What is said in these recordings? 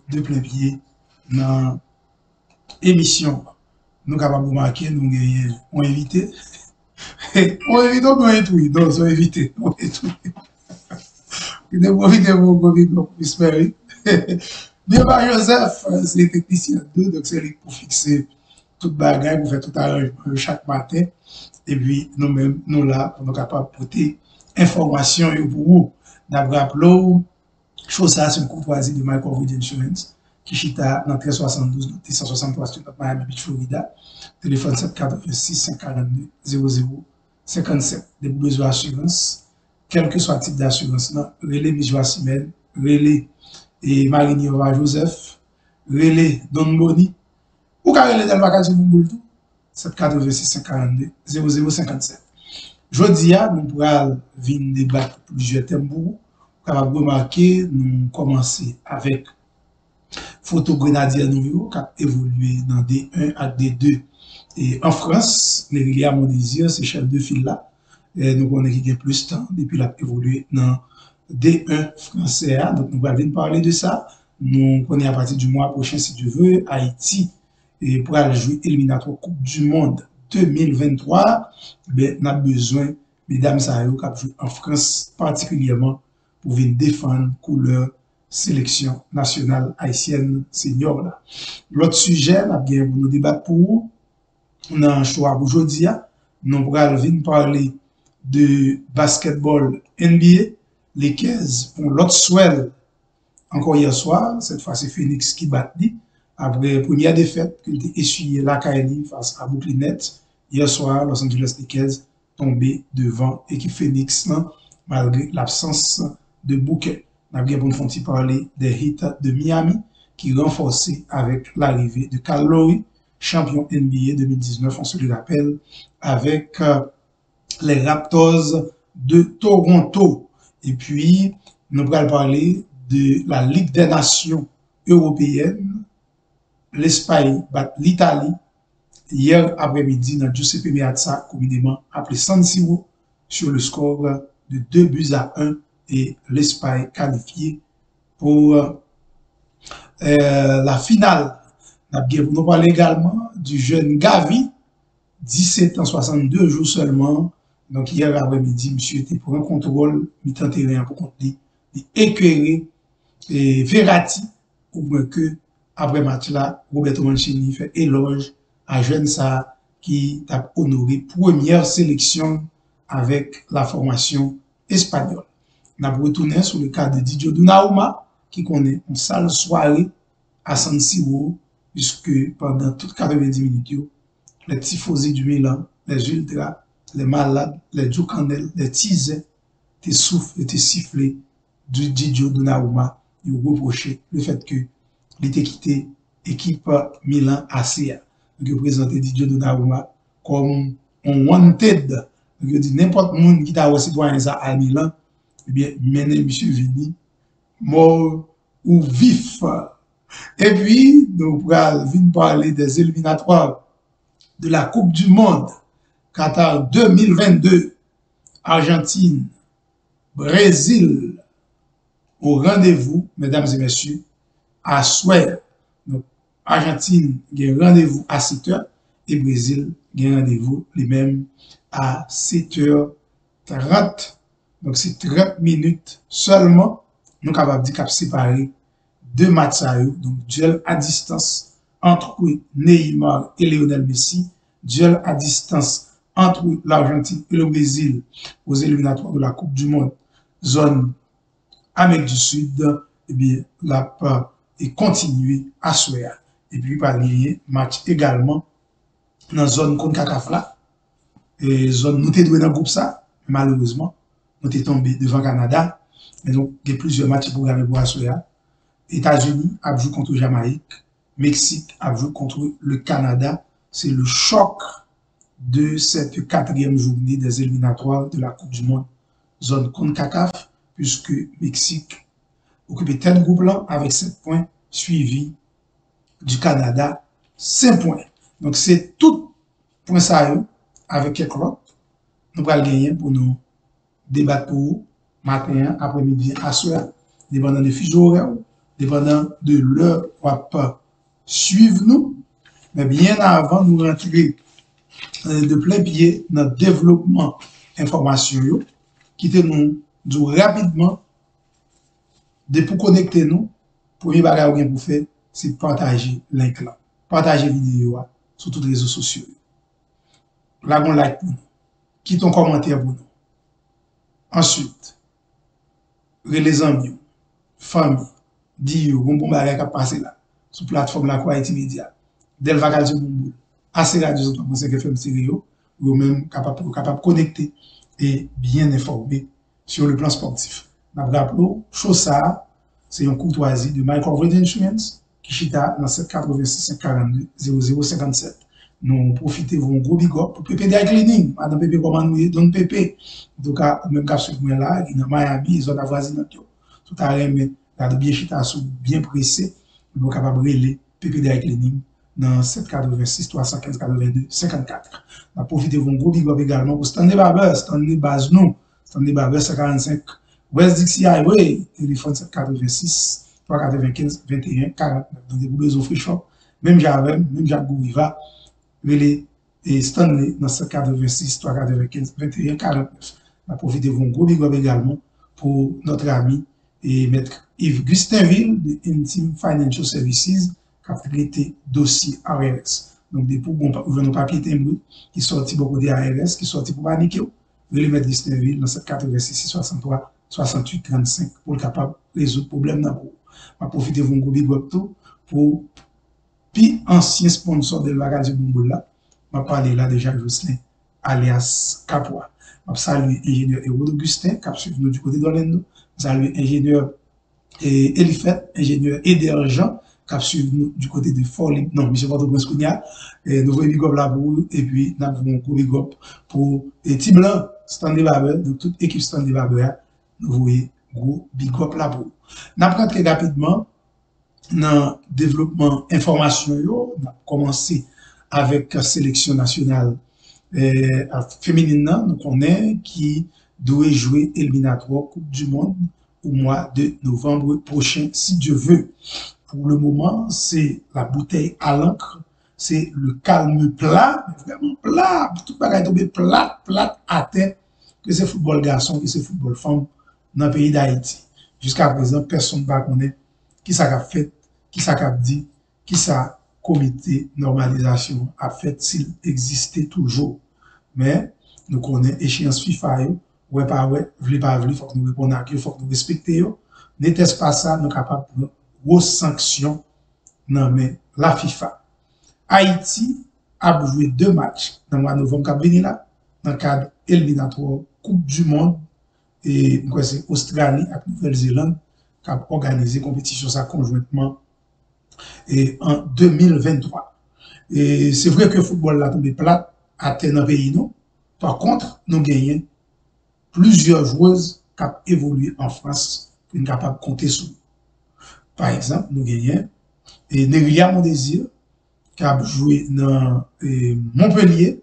de plein pied dans l'émission. Nous capables de remarquer, nous avons invité. On évite, on doit tout, donc on évite. On évite. Il est bon, il est bon, espérer. Bien, Joseph, c'est technicien 2, donc c'est lui pour fixer toute bagaille, pour faire tout arrangement chaque matin. Et puis, nous-mêmes, nous là, pour nous capables de porter information pour vous. D'après rappelons, chose ça, c'est une courtoisie de Michael Wood Insurance, qui chita dans 1372, 163 Street, Miami Beach, Florida. Téléphone 786 542 00 57. Des besoins d'assurance, quel que soit le type d'assurance, relais Mijoua Simel, relais et Marini Ova Joseph, relais Don Boni, ou car relais Delma Kadji Mouboultou, 786 542 00 57. Jeudi, nous pourrons venir débattre plusieurs thèmes pour vous. Vous avez remarqué, nous commençons avec Photo Grenadier Nouveau qui a évolué dans D1 à D2. Et en France, Nérélia Mondésir, c'est chef de file là. Et nous connaissons qu'il y a plus de temps depuis qu'il a évolué dans D1 français. Donc nous allons parler de ça. Nous connaissons à partir du mois prochain, si Dieu veut, Haïti et pour aller jouer éliminatoire Coupe du Monde 2023. Ben, on a besoin, mesdames et messieurs, qui jouent en France particulièrement pour venir défendre couleur sélection nationale haïtienne senior là. L'autre sujet, là, bien, pour nous débattre pour vous, on a un choix aujourd'hui. Nous allons parler de basketball NBA, les 15 pour l'autre swell encore hier soir. Cette fois, c'est Phoenix qui bat après la première défaite qu'il a essuyé la Kaili face à Brooklyn Nets. Hier soir, Los Angeles Lakers tombé devant l'équipe Phoenix malgré l'absence de Booker. On a bien pour nous parler des Heat de Miami qui renforcé avec l'arrivée de Kyle Lowry, champion NBA 2019, on se le rappelle, avec les Raptors de Toronto. Et puis, nous allons parler de la Ligue des Nations européennes. L'Espagne bat l'Italie hier après-midi dans Giuseppe Meazza, communément appelé San Siro, sur le score de 2-1 et l'Espagne qualifiée pour la finale. Nous parlons également du jeune Gavi, 17 ans, 62 jours seulement. Donc hier après-midi, monsieur était pour un contrôle, mi-temps terrain pour contrôler, écœuré et Verratti, au moins que après match là, Roberto Mancini fait éloge à jeune ça qui a honoré première sélection avec la formation espagnole. On a retourné sur le cas de Didio Donnarumma qui connaît une sale soirée à San Siro puisque pendant toutes 90 minutes, les tifosi du Milan, les ultras, les malades, les Djoukanel, les tisés, tes souffles et tes sifflets du Didio Donnarumma, ils ont reproché le fait que il était quitté l'équipe Milan ACA. Donc, il présentait Didio Donnarumma comme un wanted. Donc, il dit n'importe qui qui t'a aussi citoyen à Milan, eh bien, mener monsieur Vini, mort ou vif. Et puis, nous allons parler des éliminatoires de la Coupe du Monde Qatar 2022, Argentine, Brésil, au rendez-vous, mesdames et messieurs, à soir. Donc, Argentine a un rendez-vous à 7h et Brésil a un rendez-vous les mêmes à 7h30. Donc, c'est 30 minutes seulement. Nous sommes capables de séparer deux matchs. Donc, duel à distance entre Neymar et Lionel Messi. Duel à distance entre l'Argentine et le Brésil aux éliminatoires de la Coupe du Monde, zone Amérique du Sud. Eh bien, la part est continuée à soir. Et puis, par le match également dans la zone CONCACAF là. Et zone, nous sommes dans le groupe ça, malheureusement, nous sommes tombés devant Canada. Mais donc, il y a plusieurs matchs programmés pour Assoya. États-Unis a joué contre Jamaïque. Mexique a joué contre le Canada. C'est le choc de cette 4e journée des éliminatoires de la Coupe du Monde, zone CONCACAF, puisque Mexique occupait tel groupe là avec 7 points, suivi du Canada, 5 points. Donc, c'est tout point ça avec quelques autres. Nous allons gagner pour nous débattre pour matin, après-midi, à soir, dépendant des fuseaux horaires, dépendant de l'heure pas suivre nous, mais bien avant nous rentrer de plein pied dans le développement information, quittez nous rapidement de pour connecter nous, premier bagage pour faire, c'est partager link là, partager vidéo sur tous les réseaux sociaux. Là, on like pour nous, quitte un commentaire pour nous. Ensuite, les amis, famille, dis bon bagage qui a passé là, sur plateforme la Quality Media, Del Vacances Boumboul, assez radio 103.5 FM Stereo, ou même capable de connecter et bien informer sur le plan sportif. Nous rappelons, chose ça, c'est une courtoisie de Michael Reed Insurance, qui chita dans 786 542 0057. Nous profitons de gros big up pour PPDI Cleaning, Madame Pépé, comment nous donne Pépé. En tout cas, même cas sur moi là, dans Miami, zone avoisinante, tout à l'heure, mais de bien chita sous bien pressé, nous sommes capables de relayer PPDI Cleaning dans 786 315 82 54. Nous profitons de gros big up également pour Stanley Barber, Stanley Baznou, Stanley Barber 145 West Dixie Highway, téléphone 786 395 21 49. Donc, des besoins free shop, même j'avais, même Jacques Gouriva, et Stanley dans 786 395 21 49. On a profité de gros big up également pour notre ami et maître Yves Gustinville de Intime Financial Services qui a traité dossier ARS. Donc, des pour nos papiers timbrés qui sortent beaucoup des ARS, qui sortent pour paniquer, le maître Gustinville dans 786 63 68 35 pour être capable de résoudre le problème dans le on a profité de gros big up pour puis ancien sponsor de la radio Boumboul là, m'a parlé là déjà Jocelyn alias Capois. M'a salué ingénieur Hérault Augustin qui a suivi nous du côté d'Orlando. Salué ingénieur Elifet, ingénieur Eder Jean qui a suivi nous du côté de Fort Libre. Non, monsieur Port-au-Prince Kounia. Nous voyons big up là pour et puis nous avons un gros big up pour Tiblan, Stanley Barber, donc toute équipe Stanley Barber. Nous voyons gros big up là pour. Nous apprenons très rapidement dans le développement information, on a commencé avec la sélection nationale féminine, nous connaissons qui doit jouer éliminatoire Coupe du Monde au mois de novembre prochain, si Dieu veut. Pour le moment, c'est la bouteille à l'encre, c'est le calme plat, vraiment plat, tout le monde est plat à terre, que c'est football garçon, que c'est football femme dans le pays d'Haïti. Jusqu'à présent, personne ne va connaître qui ça a fait, qui ça a dit, qui ça comité normalisation a fait s'il existait toujours. Mais nous connaissons échéance FIFA, ouais pas ouais, vle pas vle, faut que nous répondions à qui, faut que nous respections. N'était-ce pas ça, nous sommes capables de grosses sanctions non mais la FIFA. Haïti a joué 2 matchs dans le mois de novembre qui venu là, dans le cadre éliminatoire Coupe du Monde et c'est Australie et Nouvelle-Zélande qui a organisé compétition ça conjointement et en 2023. Et c'est vrai que le football l'a tombé plat à terre dans le pays. Non? Par contre, nous gagnons plusieurs joueuses qui ont évolué en France qui sont capables de compter sur. Par exemple, nous gagnons Neria Mondésir qui a joué dans Montpellier.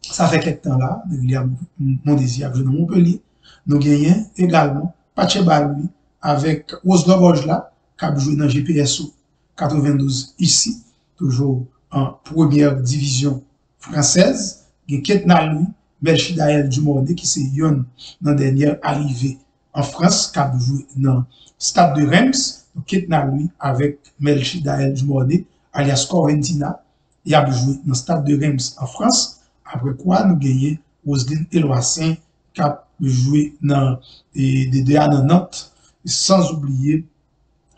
Ça fait quelques temps là, Neria Mondésir a joué dans Montpellier. Nous gagnons également Pache Baloui avec Oslo Bojla qui a joué dans GPSO 92 ici, toujours en première division française. Il y a Ketna Louis, Melchidaël Dumornay qui c'est yon dans la dernière arrivée en France, qui a joué dans le stade de Reims. Ketna Louis avec Melchidaël Dumornay, alias Corentina, il a joué dans le stade de Reims en France. Après quoi, nous gagnons Roselyne Eloissin qui a joué dans des Nantes, sans oublier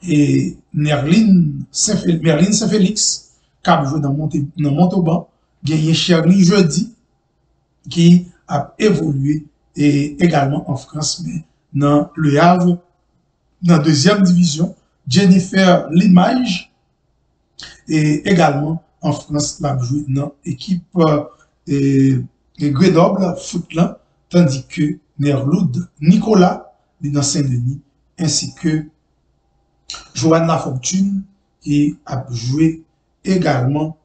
et Merlin Saint-Félix, qui a joué dans Montauban, gagné Shirley Jeudi, qui a évolué et également en France, mais dans le Havre, dans la 2e division, Jennifer Limage, et également en France, l'a joué dans l'équipe Grenoble Footland, tandis que Nerloud Nicolas, dans Saint-Denis, ainsi que Joanne Lafortune qui a joué également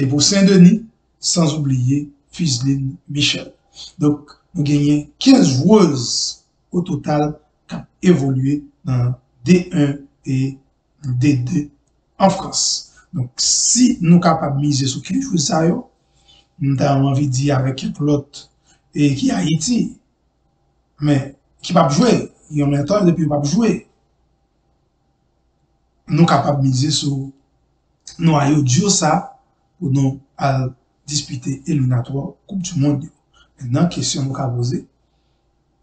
pour Saint-Denis, sans oublier Fiseline Michel. Donc, nous gagnons 15 joueuses au total qui ont évolué dans D1 et D2 en France. Donc, si nous sommes capables de miser sur 15 jours, ça, nous avons envie de dire avec l'autre et qui est Haïti, mais qui ne peut pas jouer. Il y a un temps depuis pas jouer. Nous sommes capables de miser sur nous ayons dur ça pour nous disputer éliminatoire Coupe du Monde. Maintenant, question nous avons posée.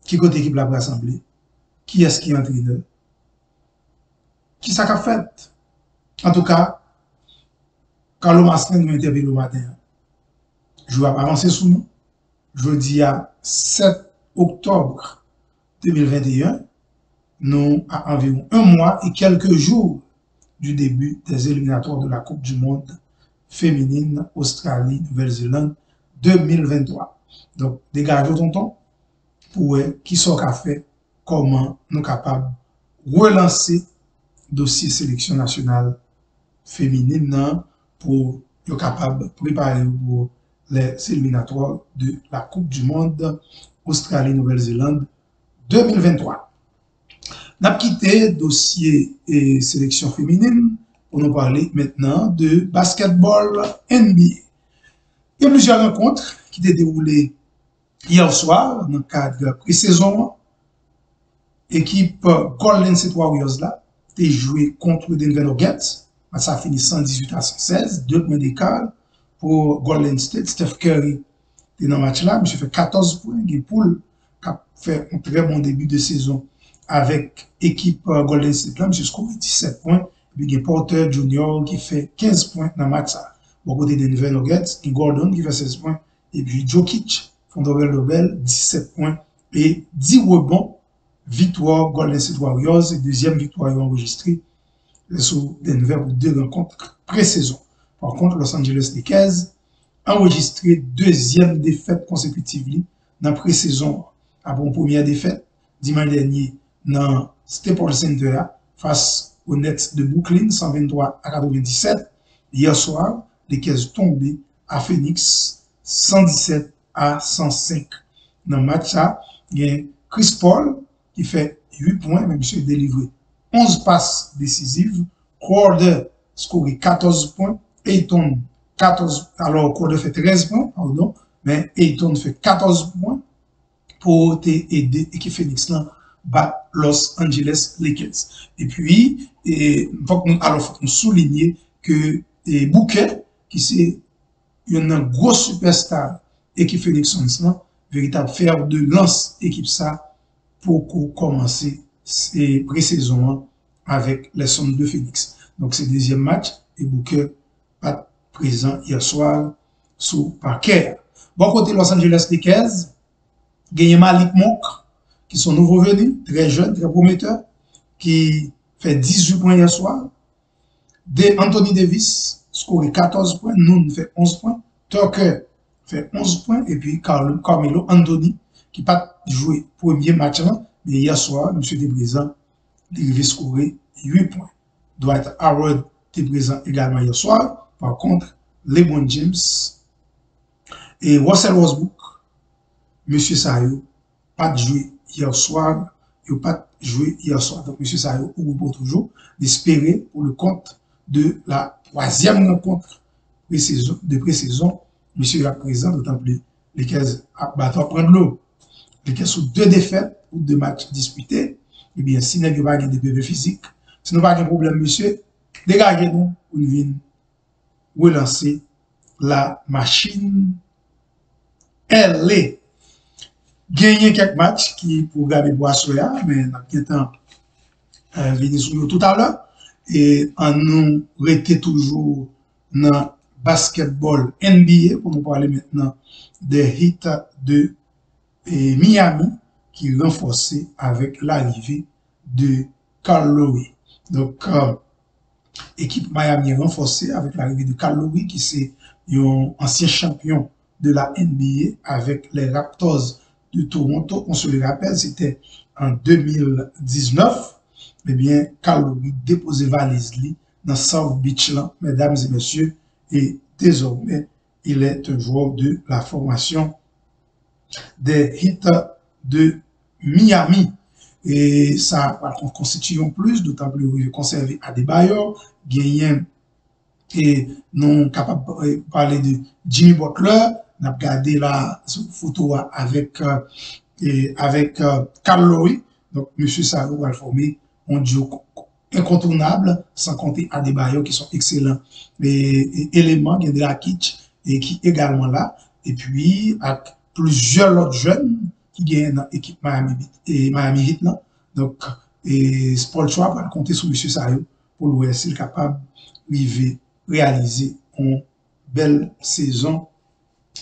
Qui côté équipe la rassemblée? Qui est-ce qui est entraîneur? Qui ça qu'a fait? En tout cas, Carlo Maslen nous interviewe le matin. Je vais avancer sous nous. Jeudi à 7 octobre 2021, nous à environ un mois et quelques jours du début des éliminatoires de la Coupe du Monde féminine Australie-Nouvelle-Zélande 2023. Donc, dégagez tonton pour qui sont qu'a fait, comment nous capables de relancer le dossier sélection nationale féminine pour être capable de préparer pour les éliminatoires de la Coupe du Monde Australie-Nouvelle-Zélande 2023. Nous avons quitté le dossier et sélection féminine pour nous parler maintenant de basketball NBA. Il y a plusieurs rencontres qui étaient déroulées hier soir dans le cadre pré-saison. L'équipe Golden State Warriors là a joué contre Denver Nuggets. Ça a fini 118 à 116, 2 points d'écart pour Golden State. Steph Curry est dans le match là, monsieur fait 14 points. Il a fait un très bon début de saison avec l'équipe Golden State là, monsieur score 17 points. Et puis il y a Porter Jr. qui fait 15 points dans le match là. Au côté de Denver Nuggets, il y a Gordon qui fait 16 points. Et puis Jokic font double 17 points et 10 rebonds. Victoire Golden State Warriors et deuxième victoire enregistrée sous Denver pour 2 rencontres pré-saison. Par contre, Los Angeles Lakers a enregistré deuxième défaite consécutive dans la pré-saison. Après une première défaite, dimanche dernier, dans Staples Center face aux Nets de Brooklyn, 123 à 97. Hier soir, les Lakers tombés à Phoenix, 117 à 105. Dans le match, il y a Chris Paul qui fait 8 points, mais monsieur délivré 11 passes décisives. Crowder score 14 points. Ayton 14, alors Crowder fait 13 points, pardon, mais Ayton fait 14 points pour aider l'équipe Phoenix là bat Los Angeles Lakers. Et puis, il faut que nous souligner que Booker, qui c'est une grosse superstar équipe Phoenix Suns là, véritable fer de lance équipe ça pour commencer ces pré-saison avec les Suns de Phoenix. Donc, c'est le deuxième match et Booker pas présent hier soir sous parquet. Bon côté Los Angeles Lakers, gagné Malik Monk, qui sont nouveaux venus, très jeunes, très prometteurs, qui fait 18 points hier soir. Anthony Davis, score 14 points, Noon fait 11 points, Tucker fait 11 points, et puis Carmelo Anthony, qui n'a pas joué premier match, là, mais hier soir, M. Desbrésans, il a scoré 8 points. Dwight Howard était présent également hier soir. Par contre, LeBron James et Russell Westbrook, M. Sayo, pas joué hier soir. Il n'a pas joué hier soir. Donc, M. Sayo, on peut toujours d'espérer pour le compte de la troisième rencontre de pré-saison. M. est présent, d'autant plus les 15 à prendre l'eau. Les 15 sous 2 défaites ou 2 matchs disputés. Eh bien, si nous n'avons pas de bébé physique, si nous n'avons pas de problème, monsieur, dégagez-nous pour nous venir relancer la machine. Elle est gagné quelques matchs qui pour garder bois soya, mais nous avons venir sur tout à l'heure. Et en nous rester toujours dans basketball NBA pour nous parler maintenant des hits de Miami qui renforcé avec l'arrivée de Kyle Lowry. Donc, équipe Miami renforcée avec l'arrivée de Kyle Lowry qui c'est un ancien champion de la NBA avec les Raptors de Toronto. On se le rappelle, c'était en 2019. Eh bien, Kyle Lowry déposait valise dans South Beach, là, mesdames et messieurs, et désormais, il est un joueur de la formation des Heat de Miami. et ça va constituer en plus, d'autant plus conservé à des bailleurs, gagner et nous capable de parler de Jimmy Butler, on a regardé la photo avec Carl Lowry, donc monsieur Sarou va former un duo incontournable, sans compter Adebayo qui sont excellents éléments, il y a de la kitsch et qui également là, et puis avec plusieurs autres jeunes qui gagnent dans l'équipe Miami Heat là. Donc, et Paul Schwab va compter sur monsieur Sarou pour l'Ouest, il est capable de réaliser une belle saison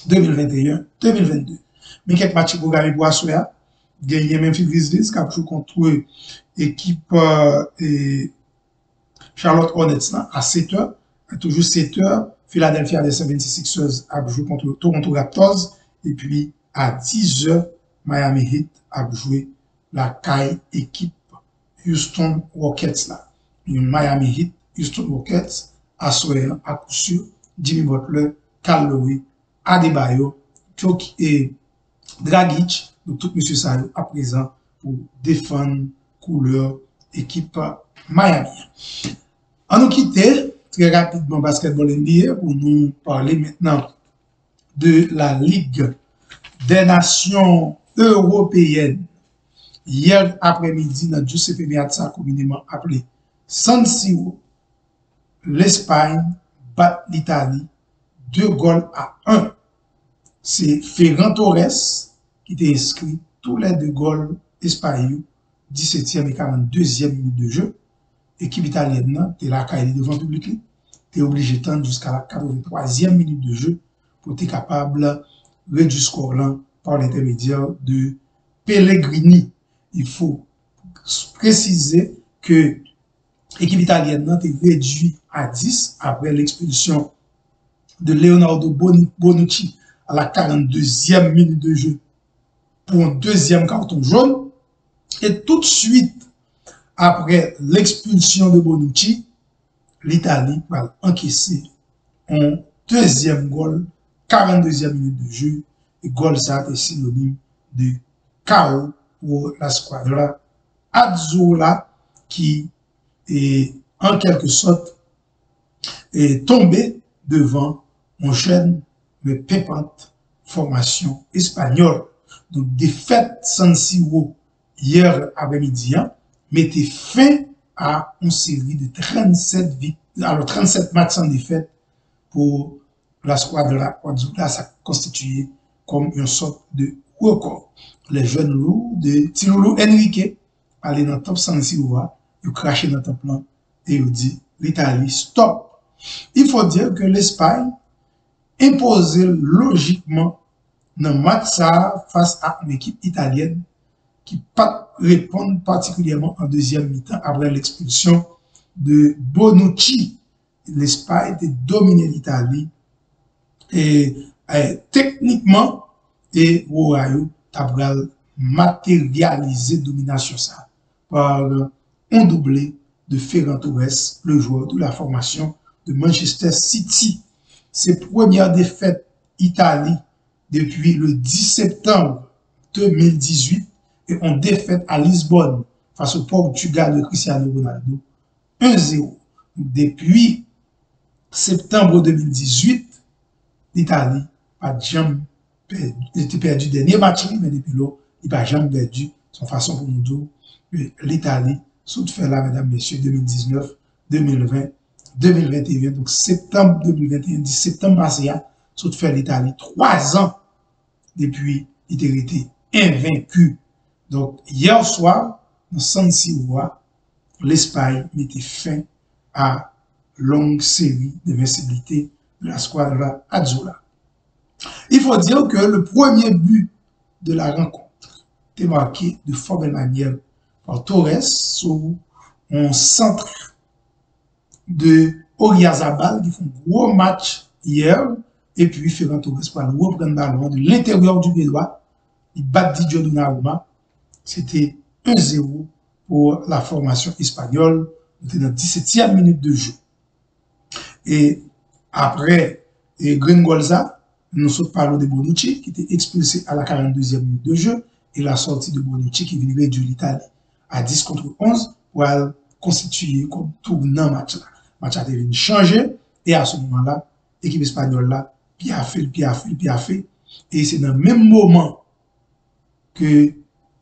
2021-2022. Mais quelques matchs pour gagner pour Assoya, gagner Memphis Grizzlies, qui a joué contre l'équipe Charlotte Hornets à 7h, toujours 7h. Philadelphia 76ers a joué contre Toronto Raptors, et puis à 10h, Miami Heat a joué la caille équipe Houston Rockets là. Miami Heat, Houston Rockets, Assoya, à coup sûr, Jimmy Butler, Carl Lowry, Adebayo, et Dragic, donc tout monsieur Sayo à présent pour défendre couleur équipe Miami. On nous quitter très rapidement basketball NBA pour nous parler maintenant de la Ligue des Nations européennes. Hier après-midi, dans Giuseppe Meazza, communément appelé San Siro, l'Espagne bat l'Italie 2-1. C'est Ferran Torres qui était inscrit tous les 2 goals espagnols, 17e et 42e minute de jeu. L'équipe italienne, qui est la caille devant le public, est obligé d'attendre jusqu'à la 83e minute de jeu pour être capable de réduire le score là par l'intermédiaire de Pellegrini. Il faut préciser que l'équipe italienne est réduite à 10 après l'expulsion de Leonardo Bonucci à la 42e minute de jeu pour un deuxième carton jaune. Et tout de suite, après l'expulsion de Bonucci, l'Italie va encaisser un deuxième goal, 42e minute de jeu. Et goal, ça est synonyme de chaos pour la squadra Azzurra qui est en quelque sorte est tombé devant une chaîne de pépante formation espagnole. Donc, défaite San Siro hier après-midi mettait fin à une série de 37 matchs sans défaite pour la squadra Azzurra. Ça constitué comme une sorte de record. Les jeunes loups de Tirolo Enrique allaient dans le top San Siro, ils crachaient dans le top plan et ils dit l'Italie stop. Il faut dire que l'Espagne imposait logiquement dans le match face à une équipe italienne qui ne répond particulièrement en deuxième mi-temps après l'expulsion de Bonucci. L'Espagne était dominée l'Italie et techniquement et Rorayo a matérialisé domination ça par un doublé de Ferran Torres, le joueur de la formation de Manchester City. Ses premières défaites Italie depuis le 10 septembre 2018 et en défaite à Lisbonne face au Portugal de Cristiano Ronaldo 1-0. Depuis septembre 2018, l'Italie a jamais perdu le dernier match, mais depuis là, il n'a jamais perdu son façon pour nous dire l'Italie, sous fait là, mesdames, messieurs, 2019, 2020, 2021, donc septembre 2021, 10 septembre Marseille, sous fait l'Italie, 3 ans depuis, il a été invaincu. Donc, hier soir, dans San Siro, l'Espagne mettait fin à longue série d'invincibilité de la squadra Azzurra. Il faut dire que le premier but de la rencontre était marqué de forte manière par Torres sur un centre de Oyarzabal qui font un gros match hier et puis Ferran Torres pour reprendre le ballon de l'intérieur du pied droit. Il bat Didier Donnarumma. C'était 1-0 pour la formation espagnole. On était dans la 17e minute de jeu. Et après Gringolza, nous sommes parlé de Bonucci qui était expulsé à la 42e minute de jeu et la sortie de Bonucci qui venait réduire l'Italie à 10 contre 11 pour constituer comme tournant match là. Match a devenu changé et à ce moment-là, l'équipe espagnole là, bien fait. Et c'est dans le même moment que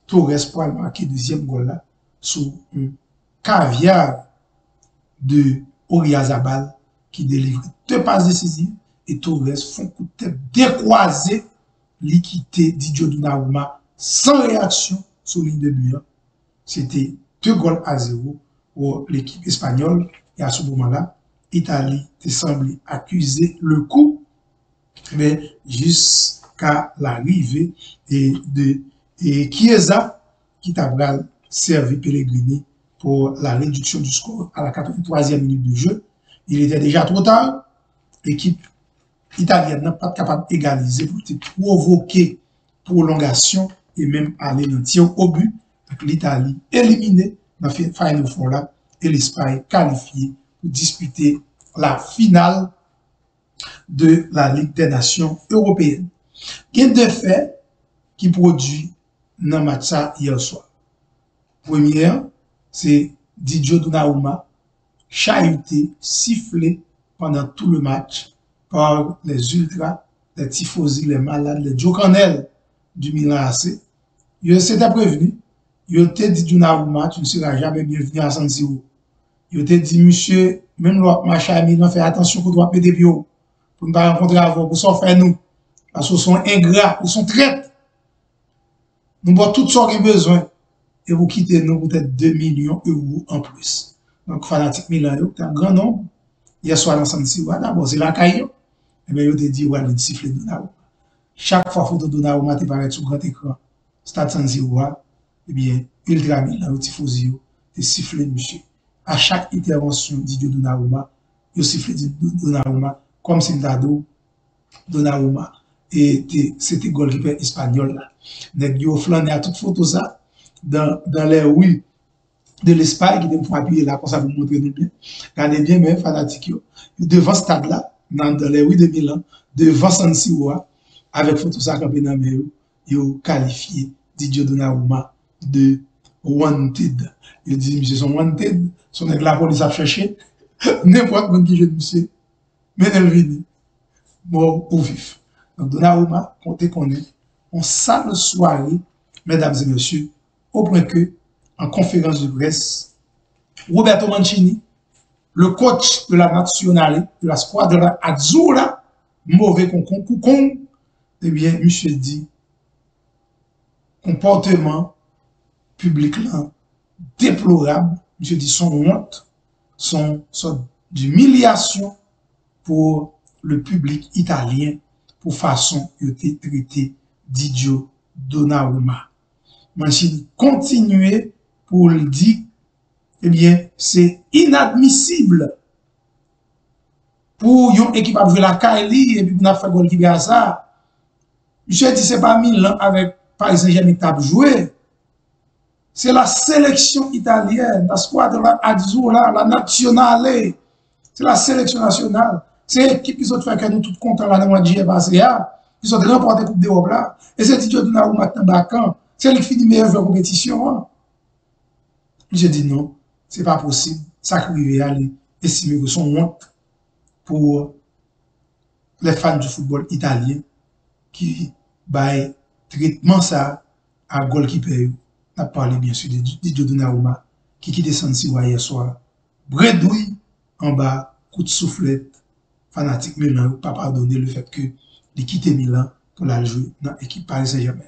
Torres pour marquer deuxième goal là sous un caviar de Oriazabal qui délivre 2 passes décisives et Torres font coup de tête décroisé, liquidé Didio Donnarumma sans réaction sur ligne de but. C'était 2-0 pour l'équipe espagnole et à ce moment-là, Italie semblé accuser le coup, mais jusqu'à l'arrivée de Chiesa qui t'a servi Pellegrini pour la réduction du score à la 83e minute de jeu. Il était déjà trop tard. L'équipe italienne n'a pas capable d'égaliser pour provoquer prolongation et même aller dans le tir au but. L'Italie éliminée dans le Final Four là et l'Espagne qualifiée pour disputer la finale de la Ligue des Nations européennes. Il y a deux faits qui produisent dans le match hier soir. Première, c'est Didio Donnarumma chahuté, sifflé pendant tout le match par les ultras, les tifosi, les malades, les jocanels du Milan AC. Ils s'étaient prévenus. Ils ont dit Donnarumma, tu ne seras jamais bienvenu à San Siro. Ils ont dit, monsieur, même l'autre match à Milan, fais attention qu'on doit péter bio pour ne pas rencontrer avant, pour s'en faire nous. Parce qu'ils sont ingrats, ils sont traites. Nous avons tout ce qu'on a besoin. Et vous quittez nous peut-être 2 millions d'euros en plus. Donc, fanatique Milan, c'est un grand nombre. Hier soir, dans San Siro, d'abord, c'est la caillou. Et bien, ils ont dit, ouais, le sifflet de Donnarumma. Chaque fois, photo de Donnarumma te paraît sur grand écran. Stade San Siro, eh bien, Ultra Milan, le tifosi, te sifflet, monsieur. À chaque intervention, Didio Donnarumma, il sifflet Donnarumma, comme c'est Dado, Donnarumma. Et c'était goalkeeper espagnol, là. Donc, ils ont flâné à toute photo, ça, dans les rues de l'Espagne, qui devait appuyer là, comme ça, vous montrer nous bien. Regardez bien, mais fanatiques, devant ce stade-là, dans les rues de Milan, devant San Siro, avec photo ça, campé dans les rues, ils ont qualifié Didio Donnarumma de wanted. Il dit, monsieur, son wanted, son la police a cherché, n'importe qui jeune monsieur, mais elle vient, mort ou vif. Donc, Donnarumma, comptez qu'on est, on sale soirée, mesdames et messieurs, au point que, en conférence de presse, Roberto Mancini, le coach de la nationale, de la squadra Azzurra, mauvais concon, eh bien, monsieur dit, comportement public là, déplorable, monsieur dit, son honte, son d'humiliation pour le public italien, pour façon de traiter Didio Donnarumma. Mancini continuer pour le dire, eh bien, c'est inadmissible pour une équipe à jouer la Kaili et puis on a fait goal qui à ça. Monsieur dit, c'est pas Milan avec Paris Saint-Germain qui a joué. C'est la sélection italienne, la squadra Azzurra, la nationale. C'est la sélection nationale. C'est l'équipe qui ont fait que nous tous contents là dans le mois de juillet passé. Ils ont remporté la Coupe d'Europe là. Et c'est Didio Donnarumma qui est c'est lui qui finit meilleur joueur de compétition. J'ai dit non, c'est pas possible. Ça qui aller estimer que son honte pour les fans du football italien qui baillent traitement ça à goalkeeper. On a parlé bien sûr de Didio Donnarumma qui quitte San Siro hier soir. Bredouille en bas, coup de soufflette, fanatique Milan, pas pardonner le fait que il quitte Milan pour la jouer dans l'équipe Paris Saint-Germain.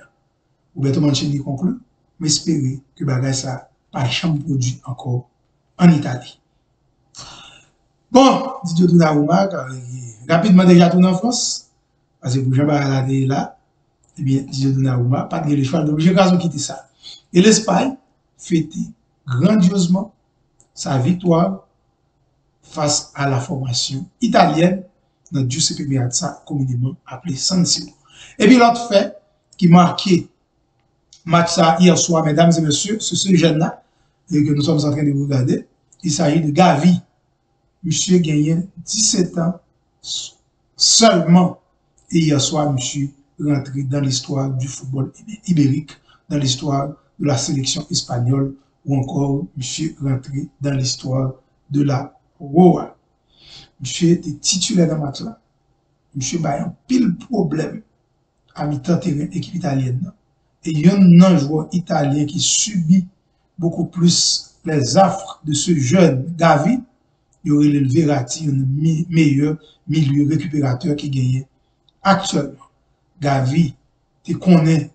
Roberto Mancini conclut, mais espérer que bagay ça pas chambre produit encore en Italie. Bon, Didio Donnarumma, rapidement déjà tourné en France, parce que pour Jean-Balader là, eh bien, Didio Donnarumma, pas de le choix, donc j'ai raison quitter ça. Et l'Espagne fêtait grandiosement sa victoire face à la formation italienne dans Giuseppe Meazza, communément appelé San Siro. Et puis l'autre fait qui marquait match ça hier soir, mesdames et messieurs, c'est ce jeune-là que nous sommes en train de regarder. Il s'agit de Gavi. Monsieur gagné 17 ans seulement. Et hier soir, monsieur rentré dans l'histoire du football ibérique, dans l'histoire de la sélection espagnole ou encore monsieur rentré dans l'histoire de la ROA. Monsieur était titulaire dans le match là. Monsieur a un pile problème à mi-temps terrain équipe italienne. Et il y a un joueur italien qui subit beaucoup plus les affres de ce jeune Gavi. Il y aurait le Verratti, un meilleur milieu récupérateur qui gagnait actuellement. Gavi, tu connais,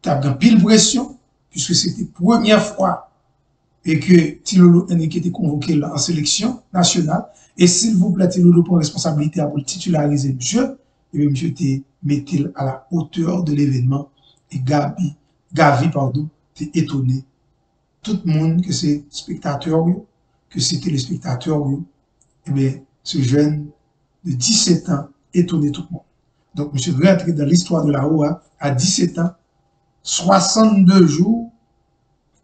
tu as pile pression, puisque c'était la première fois et que Tilolo Henrique était convoqué en sélection nationale. Et s'il vous plaît, Tilolo prend responsabilité pour titulariser monsieur, et bien monsieur te mettait à la hauteur de l'événement. Et Gavi, pardon, t'es étonné. Tout le monde, que c'est spectateur, que c'est téléspectateur, et bien ce jeune de 17 ans étonné tout le monde. Donc, monsieur rentré dans l'histoire de la OA à 17 ans, 62 jours,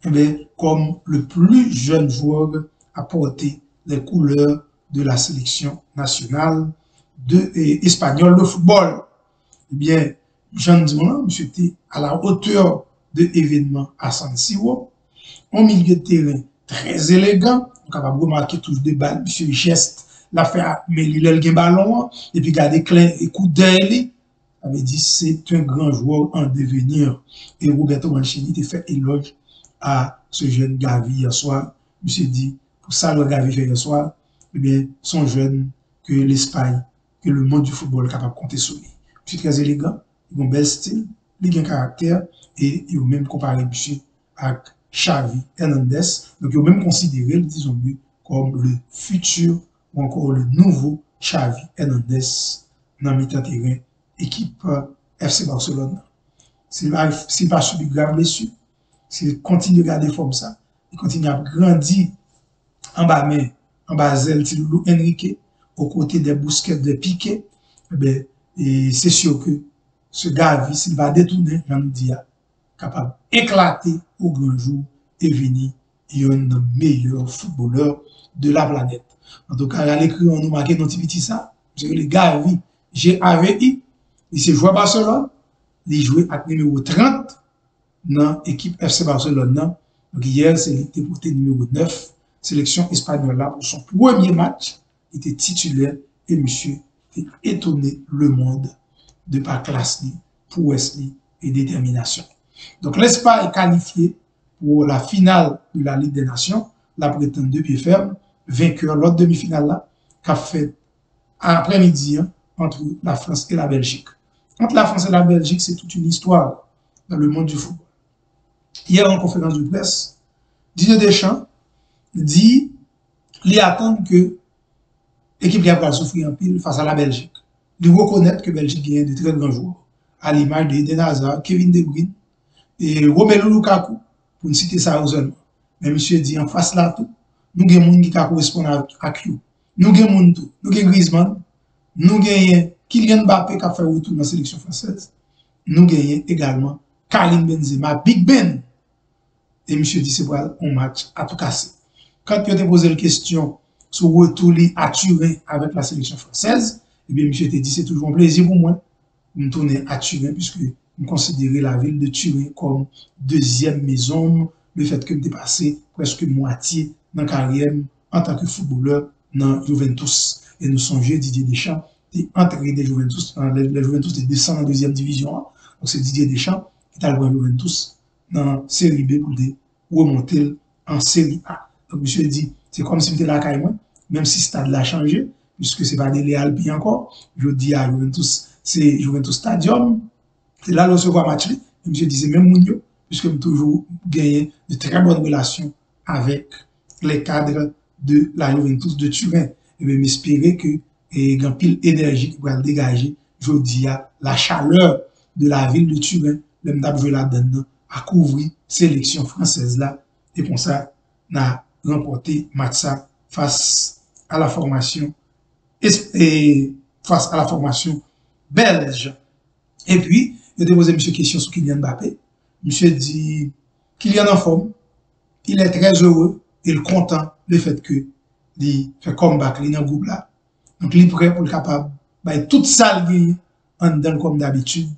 et bien, comme le plus jeune joueur à porter les couleurs de la sélection nationale espagnole de football. Eh bien, Jean Dion, monsieur était à la hauteur de l'événement à San Siro, au milieu de terrain très élégant, capable de remarquer touche de balle, monsieur geste, l'a fait mais il a le ballon, et puis garder clin et coup d'œil, avait dit c'est un grand joueur en devenir. Et Roberto Mancini a fait éloge à ce jeune Gavi hier soir. Monsieur dit, pour ça le Gavi fait hier soir, eh bien, son jeune que l'Espagne, que le monde du football est capable de compter sur lui. Monsieur très élégant, il a un bel style, il a un caractère, et il a même comparé monsieur avec Xavi Hernandez. Donc, il a même considéré, disons lui, comme le futur ou encore le nouveau Xavi Hernandez dans le terrain équipe FC Barcelone. S'il va subir grave blessure, s'il continue de garder forme ça, il continue à grandir en bas main, en bas zèle, Tilulu Henrique, aux côtés des Busquets, des Piqué, et c'est sûr que ce Gavi, s'il va détourner, j'en nous dis, capable d'éclater au grand jour et venir un meilleur footballeur de la planète. En tout cas, à l'écrit, on nous marque notre petit ça, parce que le Gavi, GAVI, il s'est joué à Barcelone, il joué avec numéro 30 dans l'équipe FC Barcelone. Donc hier, c'est l'équipe porté numéro 9, sélection espagnole là, pour son premier match, il était titulaire et monsieur était étonné le monde de par classe, prouesse et détermination. Donc l'Espagne est qualifiée pour la finale de la Ligue des Nations, la prétend de pied ferme, vainqueur l'autre demi-finale là, qu'a fait après-midi entre la France et la Belgique. Entre la France et la Belgique, c'est toute une histoire dans le monde du football. Hier, en conférence de presse, Didier Deschamps dit qu'il attend que l'équipe va souffrir en pile face à la Belgique. Il reconnaît que la Belgique gagne de très grands joueurs, à l'image de Eden Hazard, Kevin De Bruyne et Romelu Lukaku, pour ne citer ça seulement. Mais monsieur dit en face là tout, nous avons des gens qui correspondent à Q. Nous avons tout. Nous avons Griezmann, nous avons Kylian Mbappé qui a fait retour dans la sélection française. Nous avons également Karim Benzema, Big Ben. Et monsieur dit c'est pour un match à tout casser. Quand il a posé la question sur le retour à Turin avec la sélection française, eh bien monsieur a dit c'est toujours un plaisir pour moi de me tourner à Turin puisque je considère la ville de Turin comme deuxième maison. Le fait que je passé presque moitié dans la carrière en tant que footballeur dans Juventus. Et nous songeons Didier Deschamps est entré des Juventus, les Juventus est descendu en deuxième division. Donc c'est Didier Deschamps qui est allé voir Juventus dans la série B pour remonter en série A. Donc monsieur dit, c'est comme si j'étais là à moi, même si le stade l'a changé, puisque ce n'est pas des Alpi encore. Je dis à Juventus, c'est Juventus Stadium, c'est là le second match. Et monsieur dit, c'est même Mounio, puisque j'ai toujours gagné de très bonnes relations avec les cadres de la Juventus de Turin. Et bien, m'espérer que il y a pile énergie qui va dégager, je dis à la chaleur de la ville de Turin, même d'abord là-dedans, à couvrir sélection française là, et pour ça, on a remporté match face à la formation belge. Et puis, il a posé une question sur Kylian Mbappé. Monsieur dit, Kylian en forme, il est très heureux et content du fait que il fait comeback dans le groupe là. Donc, il est prêt pour le capable, tout ça en dedans comme d'habitude,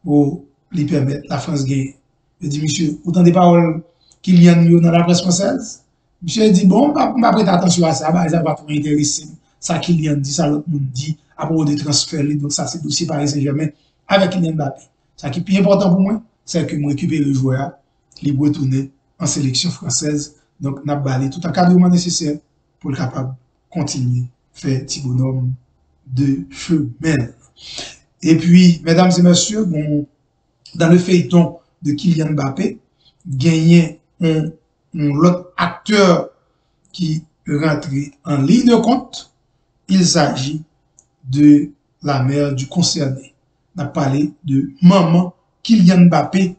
pour lui permettre la France gagner. Je dis, monsieur, autant des paroles Kylian yo dans la presse française. Monsieur dit, bon, m'a prêter attention à ça, ça va trop intéresser. Ça Kylian dit, ça l'autre monde dit, à propos de transfert, donc ça c'est dossier Paris Saint-Germain avec Kylian Mbappé. Ça qui est plus important pour moi, c'est que moi récupère le joueur, il retourner en sélection française, donc n'a balé tout encadrement nécessaire pour le capable continuer faire petit bonhomme de chemin. Et puis, mesdames et messieurs, bon, dans le feuilleton de Kylian Mbappé, gagné un l'autre acteur qui rentrait en ligne de compte, il s'agit de la mère du concerné. On a parlé de maman Kylian Mbappé,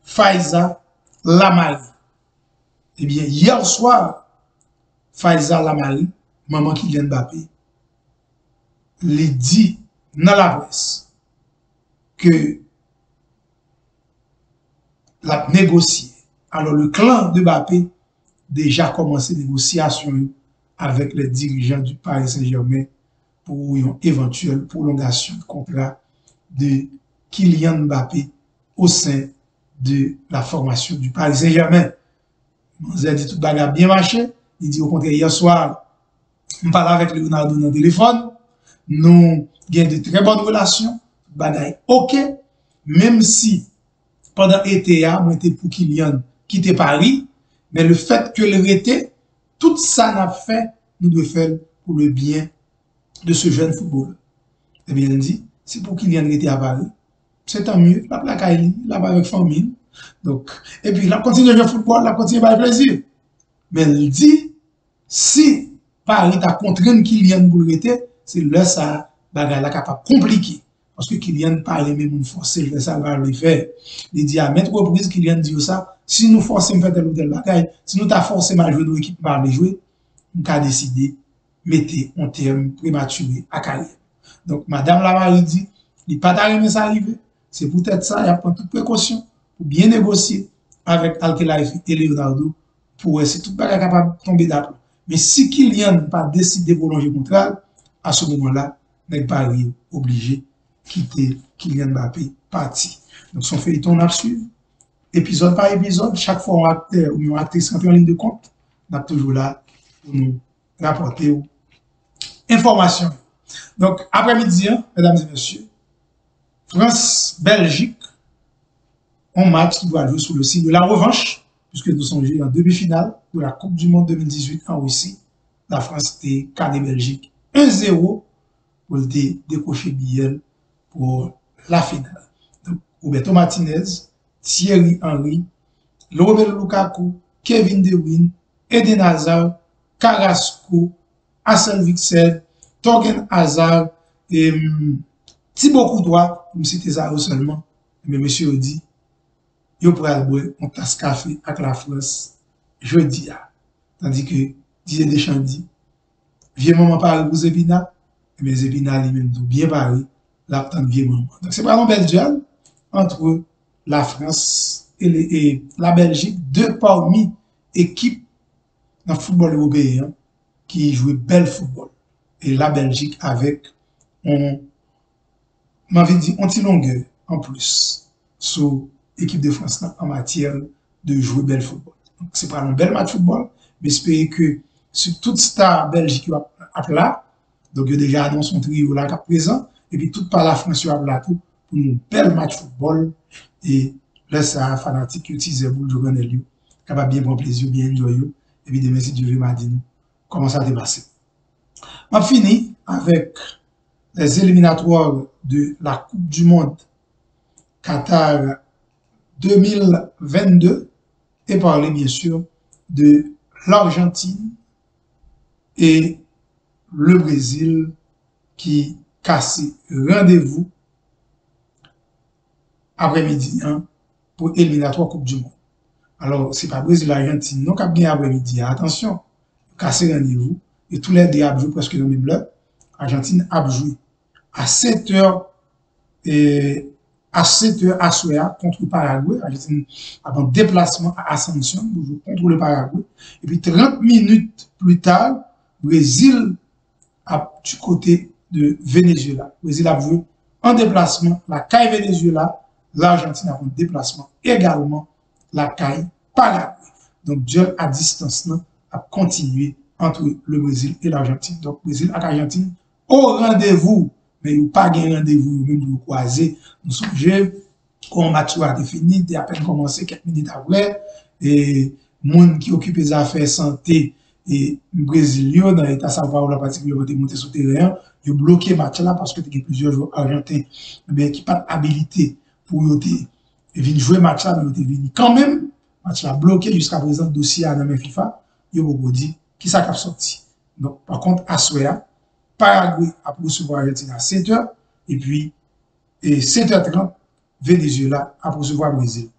Faiza Lamari. Eh bien, hier soir, Faiza Lamari, maman Kylian Mbappé, lui dit dans la presse que la négocier. Alors, le clan de Mbappé déjà commencé négociation avec les dirigeants du Paris Saint-Germain pour une éventuelle prolongation de contrat de Kylian Mbappé au sein de la formation du Paris Saint-Germain. On a dit tout bagarre bien marché. Il dit au contraire, hier soir, on parlait avec Leonardo dans le téléphone. Nous avons de très bonnes relations. Bagaille OK. Même si pendant l'été, moi j'étais pour Kylian quitter Paris, mais le fait que le était, tout ça n'a fait, nous devons faire pour le bien de ce jeune footballeur. Eh bien, il dit, c'est pour Kylian était à Paris. C'est tant mieux, la plaque à lui, là-bas avec famille. Donc, et puis, la continue de jouer football, la continue par plaisir. Mais il dit, si Paris t'a contraint Kylian pour le était, c'est là ça, bagarre là capable compliqué. Parce que Kylian parle même une force, ça va le faire. Il dit à maintes reprises, Kylian dit ça, si nous forçons à faire tel ou tel bagaille, si nous t'a forcé à jouer nos équipes par les jouer, nous avons décidé mettre un terme prématuré à carrière. Donc, Madame Lamari dit, il n'est pas arrivé ça arriver. C'est peut-être ça, il y a toute précaution pour bien négocier avec Al-Khelaifi et Leonardo pour essayer tout pas capable de tomber d'aplomb. Mais si Kylian n'a pas décidé de prolonger le contrat, à ce moment-là, n'est pas obligé de quitter Kylian Mbappé parti. Donc, son feuilleton a suivi. Épisode par épisode, chaque fois on acteur ou un actrice rentre en ligne de compte, on est toujours là pour nous rapporter aux informations. Donc, après-midi, mesdames et messieurs, France-Belgique, un match qui doit jouer sous le signe de la revanche, puisque nous sommes joués en demi-finale de la Coupe du Monde 2018 en Russie. La France était cadrée Belgique 1-0 pour décocher billet pour la finale. Donc, Roberto Martinez, Thierry Henry, Romelu Lukaku, Kevin De Bruyne, Eden Hazard, Carrasco, Hassel Witsel, Torgen Hazard et Thibaut Courtois, comme citer ça seulement, mais monsieur dit, il pourrait boire un tasse café avec la France jeudi. Tandis que Didier Deschamps dit, vieux maman parle pour Zebina, mais Zebina lui-même tout bien parlé, là, tant vieux maman. Donc c'est vraiment un bel duel entre la France et la Belgique, deux parmi équipes dans le football européen qui jouent bel football. Et la Belgique avec on m'avait dit un petit longueur en plus sur l'équipe de France en matière de jouer bel football. Donc c'est pas un bel match de football, mais j'espère que sur toute star Belgique à là, donc il y a déjà annoncé son trio là présent, et puis tout par la France à là tout pour un bel match de football. Et là, c'est un fanatique qui utilise pour jouer dans lieu, capable bien prendre plaisir, bien enjoyer, et puis demain, si Dieu m'a dit comment ça s'est passé. On fini avec les éliminatoires de la Coupe du Monde Qatar 2022 et parler bien sûr de l'Argentine et le Brésil qui cassent rendez-vous après-midi pour éliminatoire Coupe du Monde. Alors, c'est pas Brésil l'Argentine, non, qui a bien après-midi. Attention, casser rendez-vous. Et tous les deux ont joué presque dans le même l'heure. Argentine a joué à 7h et à 7h à soir contre le Paraguay. Argentine a un déplacement à Ascension pour jouer contre le Paraguay. Et puis 30 minutes plus tard, Brésil a du côté de Venezuela. Brésil a joué en déplacement la CAI Venezuela. L'Argentine a un déplacement également la CAI Paraguay. Donc, duel à distance, non, a continué entre le Brésil et l'Argentine. Donc, Brésil et l'Argentine, au rendez-vous, mais il n'y a pas de rendez-vous, même pour croiser. Nous sommes quand le match a été fini, il a à peine commencé quelques minutes après, et monde qui occupe les affaires santé et brésilien dans l'État São Paulo, particulièrement, de monter sur le terrain, ils ont bloqué le match là parce que il y a plusieurs joueurs argentins qui n'ont pas d'habilité pour venir jouer le match là, mais ils ont venu quand même. Le match là bloqué jusqu'à présent, dossier à la FIFA, ils ont beaucoup dit qui ça qui sorti. Donc, par contre, à Soya, Paraguay a recevoir l'Argentine à 7h, et puis 7h30, Venezuela a recevoir le Brésil.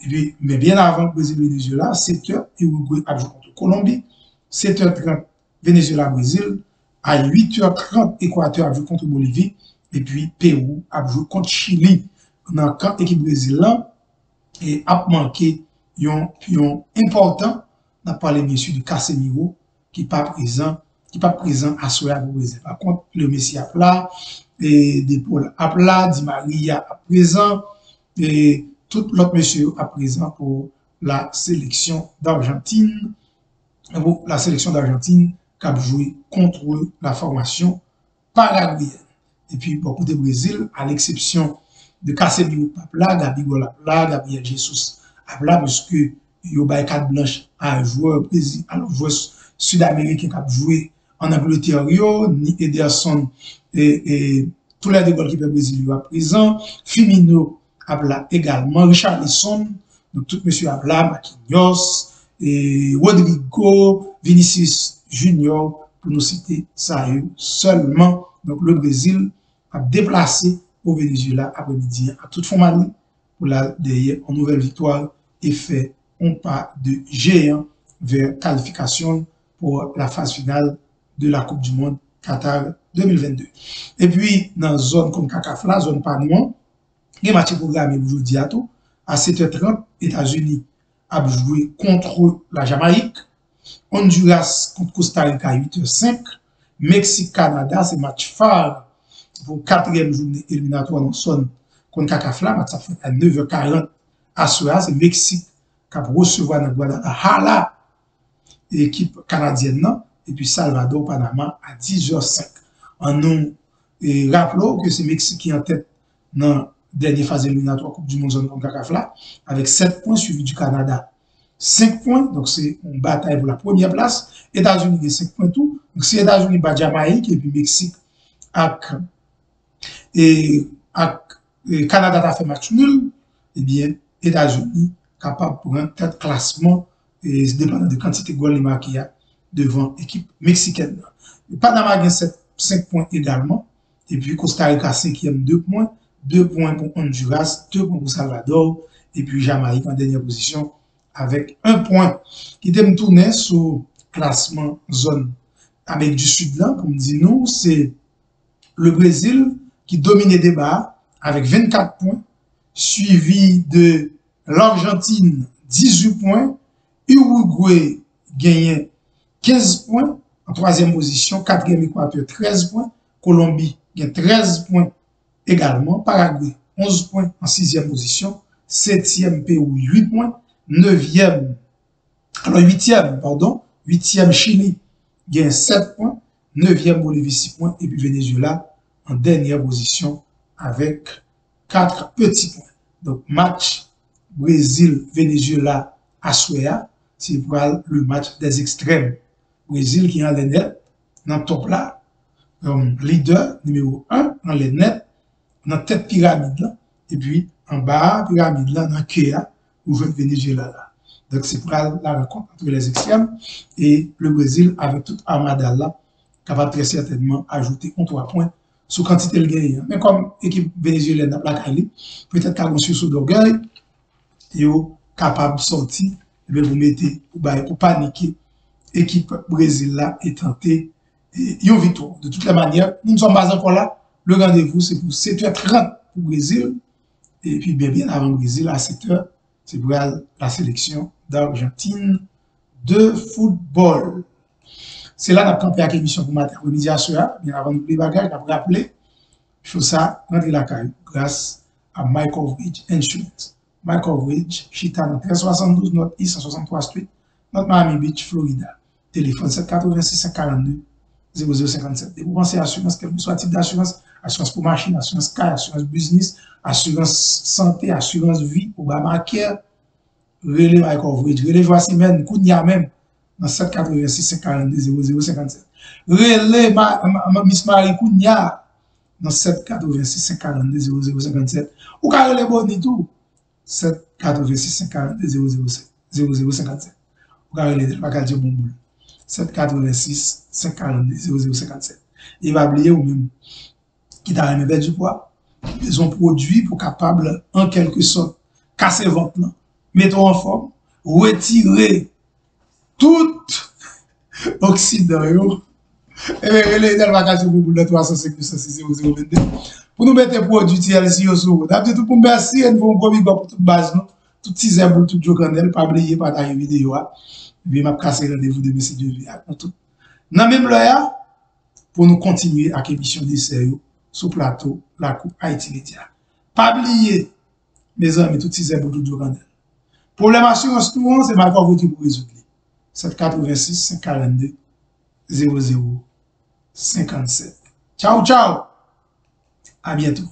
Et puis, mais bien avant Brésil-Venezuela, 7h, Uruguay a joué contre Colombie, 7h30, Venezuela-Brésil, à 8h30, Équateur a joué contre Bolivie, et puis Pérou a joué contre Chili. Dans le camp équipe brésilienne, et a manqué un important, on a parlé bien sûr de Casemiro, qui n'est pas présent à Soya au Brésil. Par contre, le Messi a plat, et De Paul a plat, Di Maria a présent, et tout l'autre monsieur à présent pour la sélection d'Argentine. La sélection d'Argentine qui a joué contre la formation paraguayenne. Et puis beaucoup de Brésil, à l'exception de Casemiro Papla, Gabigol Apla, Gabriel Jesus Apla, parce que Yoba carte blanche à un joueur sud-américain qui a joué en Angleterre, ni Ederson et tous les deux goalkeepers brésiliens à présent, Firmino Apla également, Richarlison, donc tout monsieur Apla, Marquinhos, et Rodrigo, Vinicius Junior, pour nous citer ça seulement. Donc le Brésil a déplacé au Venezuela après-midi à toute forme pour la derrière en nouvelle victoire et fait un pas de géant vers qualification pour la phase finale de la Coupe du Monde Qatar 2022. Et puis dans la zone comme Kakafla, zone Panouan, il y a un match programmé aujourd'hui à 7h30, États-Unis a joué contre la Jamaïque, Honduras contre Costa Rica à 8h05, Mexique-Canada, c'est match phare pour 4e journée éliminatoire dans son contre Kakafla, match ça fait à 9h40 à Soya, c'est Mexique qui a recevoir dans Guadalajara, l'équipe canadienne, et puis Salvador, Panama à 10h05. En nous rappelons que c'est Mexique qui est en tête dans la dernière phase éliminatoire Coupe du Monde zone contre Kakafla, avec 7 points suivi du Canada. 5 points, donc c'est une bataille pour la première place. États-Unis, 5 points tout. Donc c'est États-Unis, Jamaïque, et puis Mexique, et Canada a fait match nul, et bien États-Unis capable pour un tel classement, et dépendant de quantité de goals marqués devant l'équipe mexicaine. Le Panama a 5 points également, et puis Costa Rica 5e 2 points, 2 points pour Honduras, 2 points pour Salvador, et puis Jamaïque en dernière position avec 1 point. Qui me tourner sur classement zone Amérique du Sud là, pour me dire nous, c'est le Brésil qui domine les débats avec 24 points, suivi de l'Argentine 18 points, Uruguay gagne 15 points en 3e position, 4e Équateur 13 points, Colombie gagne 13 points également, Paraguay 11 points en 6e position, 7e Pérou 8 points, 9e, alors 8e, pardon, 8e Chili gagne 7 points, 9e Bolivie 6 points, et puis Venezuela en dernière position avec 4 petits points. Donc match Brésil-Venezuela à Soya, c'est le match des extrêmes. Brésil qui est en les nets, dans le top là, leader numéro 1 dans les nets, dans tête pyramide là, et puis en bas, pyramide là, dans Kéa, où je Venezuela là. Donc c'est pour la rencontre entre les extrêmes et le Brésil avec toute armada là, capable très certainement ajouter 3 points sous quantité de gain. Mais comme équipe vénézuélienne n'a pas gagné, peut-être qu'à un sursaut d'orgueil, ils sont capables de sortir, et vous mettez pour paniquer. Équipe Brésil là est tentée et une victoire. De toutes les manières, nous ne sommes pas encore là. Le rendez-vous, c'est pour 7h30 pour Brésil. Et puis, bien avant le Brésil, à 7h, c'est pour la sélection d'Argentine de football. C'est là qu'on a campé avec l'émission pour matin après-midi à Soya. Bien avant de les bagages, on a rappelé. Je fais ça, rentrer la caille grâce à Michael Ridge Insurance. Michael Ridge, Chita, 1372 North East 163 Street, notre Miami Beach, Florida. Téléphone 786 542 0057. Et vous pensez à assurance, quel que soit type d'assurance, assurance pour machine, assurance car, assurance business, assurance santé, assurance vie, Obamacare, relais my coverage, relais voici même, coup de même, dans 786 542 0057. Relais Miss Marie Kounia, dans 786 542 0057. Ou quand relais Boni tout, 786 542 0057. Ou quand relais Bacadie Bomboul. 786 542 0057. Il va oublier ou même qui t'a remis du poids. Ils ont produit pour capable, en quelque sorte, casser votre plan, mettre en forme, retirer tout Occident. Et bien, les vacances pour le 305 0022. Pour nous mettre produit TLC au sous. D'abord, tout pour merci et nous avons pour toute base, tout petit pour tout Jocandel, pas oublier partager vidéo. Puis m'a casser rendez-vous de monsieur Dieu avec tout. Dans même là pour nous continuer avec l'émission de série sur plateau la coupe Haïti Média. Pas oublier mes amis tout ces pour tout Jocandel. Problème assurance tout c'est mal pour vous pour résoudre. 786 542 0057. Ciao ciao. À bientôt.